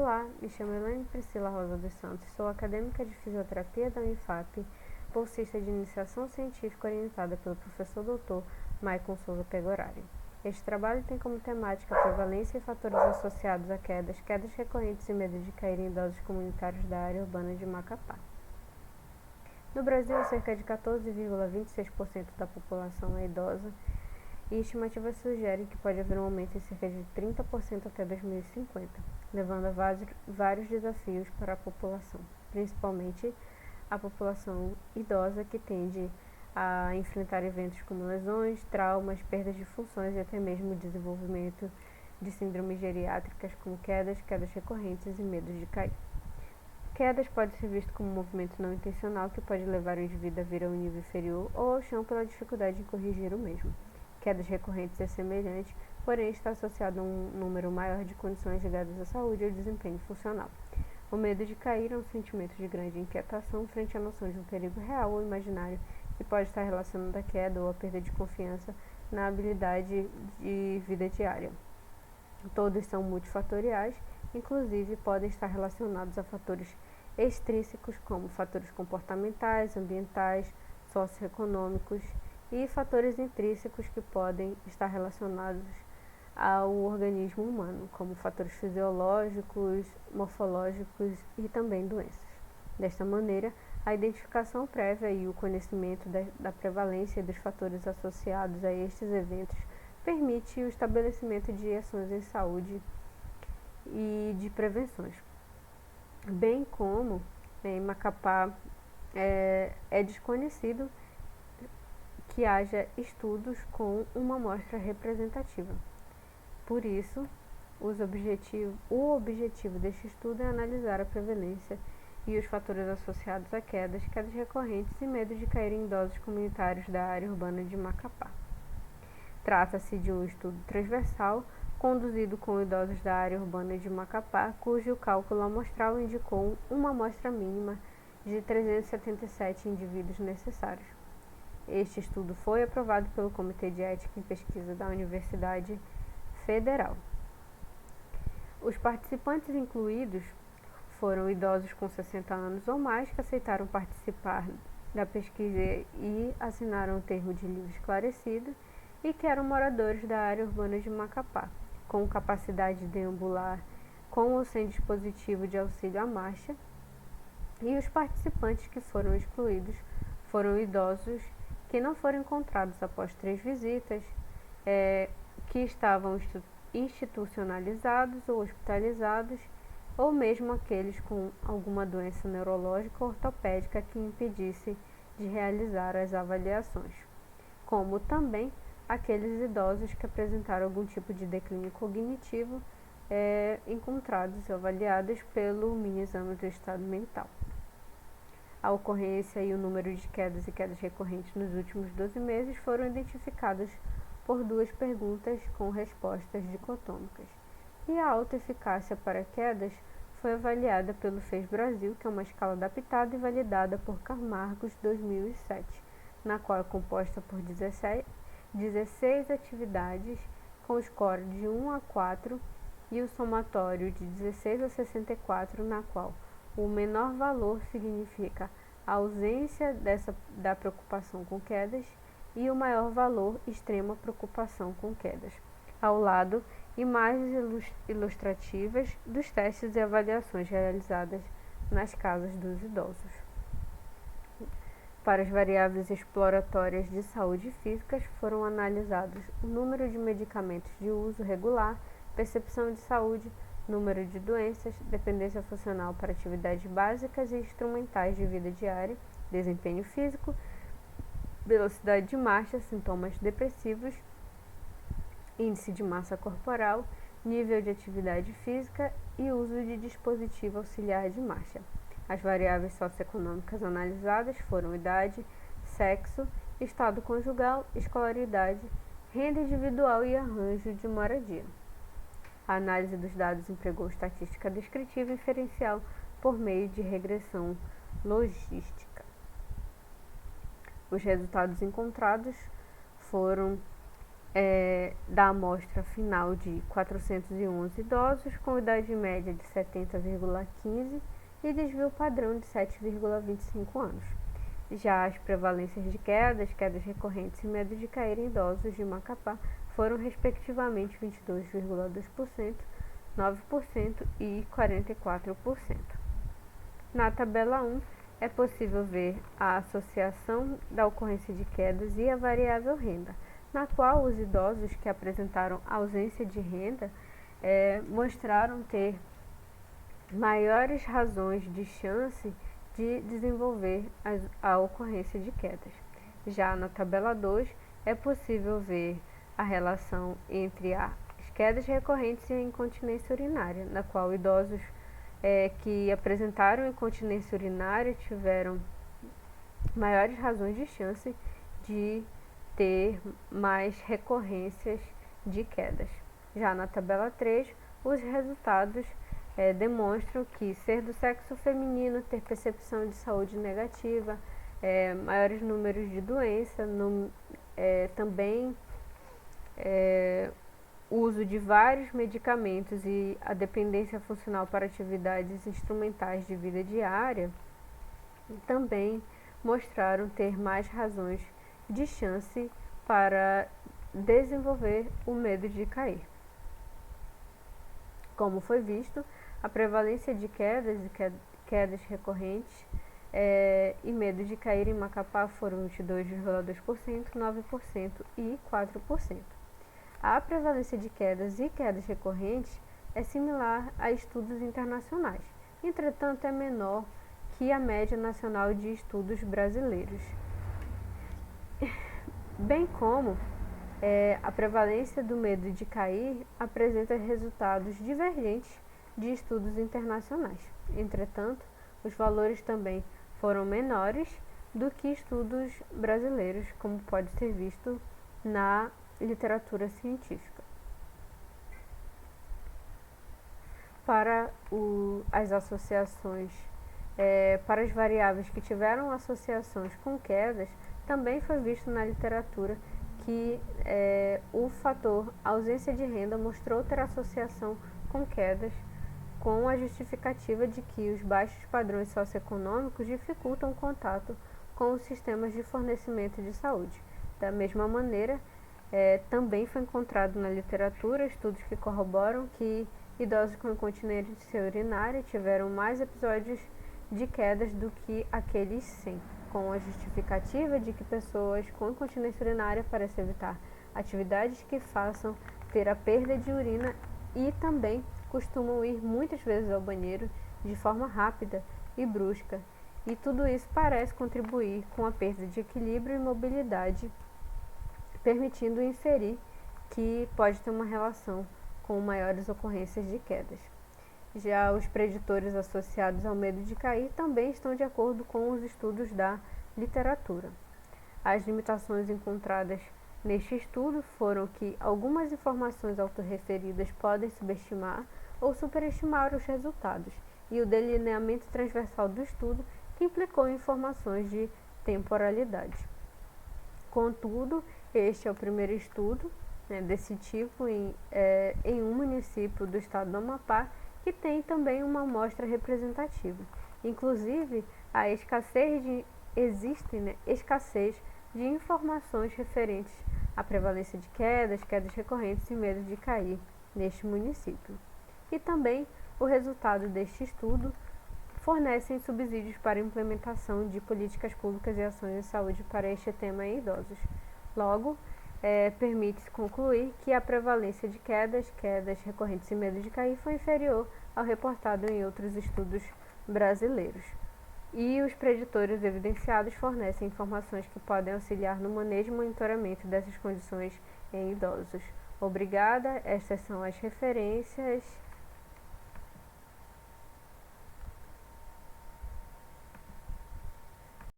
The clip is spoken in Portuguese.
Olá, me chamo Elaine Priscila Rosa dos Santos, sou acadêmica de fisioterapia da Unifap, bolsista de iniciação científica orientada pelo professor Dr. Maicon Souza Pegorari. Este trabalho tem como temática a prevalência e fatores associados a quedas recorrentes e medo de cair em idosos comunitários da área urbana de Macapá. No Brasil, cerca de 14,26% da população é idosa e estimativas sugerem que pode haver um aumento em cerca de 30% até 2050, levando a vários desafios para a população, principalmente a população idosa, que tende a enfrentar eventos como lesões, traumas, perdas de funções e até mesmo o desenvolvimento de síndromes geriátricas como quedas recorrentes e medo de cair. Quedas pode ser visto como um movimento não intencional que pode levar o indivíduo a vir a um nível inferior ou ao chão pela dificuldade em corrigir o mesmo. Quedas recorrentes é semelhante, porém está associado a um número maior de condições ligadas à saúde e ao desempenho funcional. O medo de cair é um sentimento de grande inquietação frente à noção de um perigo real ou imaginário que pode estar relacionado à queda ou à perda de confiança na habilidade de vida diária. Todos são multifatoriais, inclusive podem estar relacionados a fatores extrínsecos como fatores comportamentais, ambientais, socioeconômicos e fatores intrínsecos que podem estar relacionados ao organismo humano, como fatores fisiológicos, morfológicos e também doenças. Desta maneira, a identificação prévia e o conhecimento da prevalência dos fatores associados a estes eventos permite o estabelecimento de ações em saúde e de prevenções. Bem como em Macapá é desconhecido que haja estudos com uma amostra representativa. Por isso, o objetivo deste estudo é analisar a prevalência e os fatores associados a quedas recorrentes e medo de cair em idosos comunitários da área urbana de Macapá. Trata-se de um estudo transversal conduzido com idosos da área urbana de Macapá, cujo cálculo amostral indicou uma amostra mínima de 377 indivíduos necessários. Este estudo foi aprovado pelo Comitê de Ética em Pesquisa da Universidade Federal. Os participantes incluídos foram idosos com 60 anos ou mais que aceitaram participar da pesquisa e assinaram um termo de livre esclarecido e que eram moradores da área urbana de Macapá, com capacidade de deambular com ou sem dispositivo de auxílio à marcha, e os participantes que foram excluídos foram idosos que não foram encontrados após 3 visitas, que estavam institucionalizados ou hospitalizados, ou mesmo aqueles com alguma doença neurológica ou ortopédica que impedisse de realizar as avaliações, como também aqueles idosos que apresentaram algum tipo de declínio cognitivo, encontrados e avaliados pelo mini-exame do estado mental. A ocorrência e o número de quedas recorrentes nos últimos 12 meses foram identificados por 2 perguntas com respostas dicotômicas. E a alta eficácia para quedas foi avaliada pelo FES Brasil, que é uma escala adaptada e validada por Camargos 2007, na qual é composta por 16 atividades com score de 1 a 4 e o somatório de 16 a 64, na qual o menor valor significa a ausência da preocupação com quedas e o maior valor, extrema preocupação com quedas. Ao lado, imagens ilustrativas dos testes e avaliações realizadas nas casas dos idosos. Para as variáveis exploratórias de saúde físicas, foram analisados o número de medicamentos de uso regular, percepção de saúde, número de doenças, dependência funcional para atividades básicas e instrumentais de vida diária, desempenho físico, velocidade de marcha, sintomas depressivos, índice de massa corporal, nível de atividade física e uso de dispositivo auxiliar de marcha. As variáveis socioeconômicas analisadas foram idade, sexo, estado conjugal, escolaridade, renda individual e arranjo de moradia. A análise dos dados empregou estatística descritiva inferencial por meio de regressão logística. Os resultados encontrados foram da amostra final de 411 idosos com idade média de 70,15 e desvio padrão de 7,25 anos. Já as prevalências de quedas recorrentes e medo de cair em idosos de Macapá foram respectivamente 22,2%, 9% e 44%. Na tabela 1, é possível ver a associação da ocorrência de quedas e a variável renda, na qual os idosos que apresentaram ausência de renda mostraram ter maiores razões de chance de desenvolver a ocorrência de quedas. Já na tabela 2, é possível ver a relação entre as quedas recorrentes e a incontinência urinária, na qual idosos que apresentaram incontinência urinária tiveram maiores razões de chance de ter mais recorrências de quedas. Já na tabela 3, os resultados demonstram que ser do sexo feminino, ter percepção de saúde negativa, maiores números de doença, também uso de vários medicamentos e a dependência funcional para atividades instrumentais de vida diária, também mostraram ter mais razões de chance para desenvolver o medo de cair. Como foi visto, a prevalência de quedas recorrentes e medo de cair em Macapá foram 22,2%, 9% e 4%. A prevalência de quedas e quedas recorrentes é similar a estudos internacionais, entretanto é menor que a média nacional de estudos brasileiros, bem como a prevalência do medo de cair apresenta resultados divergentes de estudos internacionais. Entretanto, os valores também foram menores do que estudos brasileiros, como pode ser visto na literatura científica. Para as associações, para as variáveis que tiveram associações com quedas, também foi visto na literatura que o fator ausência de renda mostrou ter associação com quedas, com a justificativa de que os baixos padrões socioeconômicos dificultam o contato com os sistemas de fornecimento de saúde. Da mesma maneira, também foi encontrado na literatura estudos que corroboram que idosos com incontinência urinária tiveram mais episódios de quedas do que aqueles sem, com a justificativa de que pessoas com incontinência urinária parecem evitar atividades que façam ter a perda de urina e também costumam ir muitas vezes ao banheiro de forma rápida e brusca, e tudo isso parece contribuir com a perda de equilíbrio e mobilidade, permitindo inferir que pode ter uma relação com maiores ocorrências de quedas. Já os preditores associados ao medo de cair também estão de acordo com os estudos da literatura. As limitações encontradas neste estudo foram que algumas informações autorreferidas podem subestimar ou superestimar os resultados, e o delineamento transversal do estudo que implicou informações de temporalidade. Contudo, este é o primeiro estudo desse tipo em um município do estado do Amapá, que tem também uma amostra representativa. Inclusive, existe escassez de informações referentes à prevalência de quedas recorrentes e medo de cair neste município. E também o resultado deste estudo fornecem subsídios para a implementação de políticas públicas e ações de saúde para este tema em idosos. Logo, permite-se concluir que a prevalência de quedas recorrentes e medo de cair foi inferior ao reportado em outros estudos brasileiros. E os preditores evidenciados fornecem informações que podem auxiliar no manejo e monitoramento dessas condições em idosos. Obrigada, estas são as referências.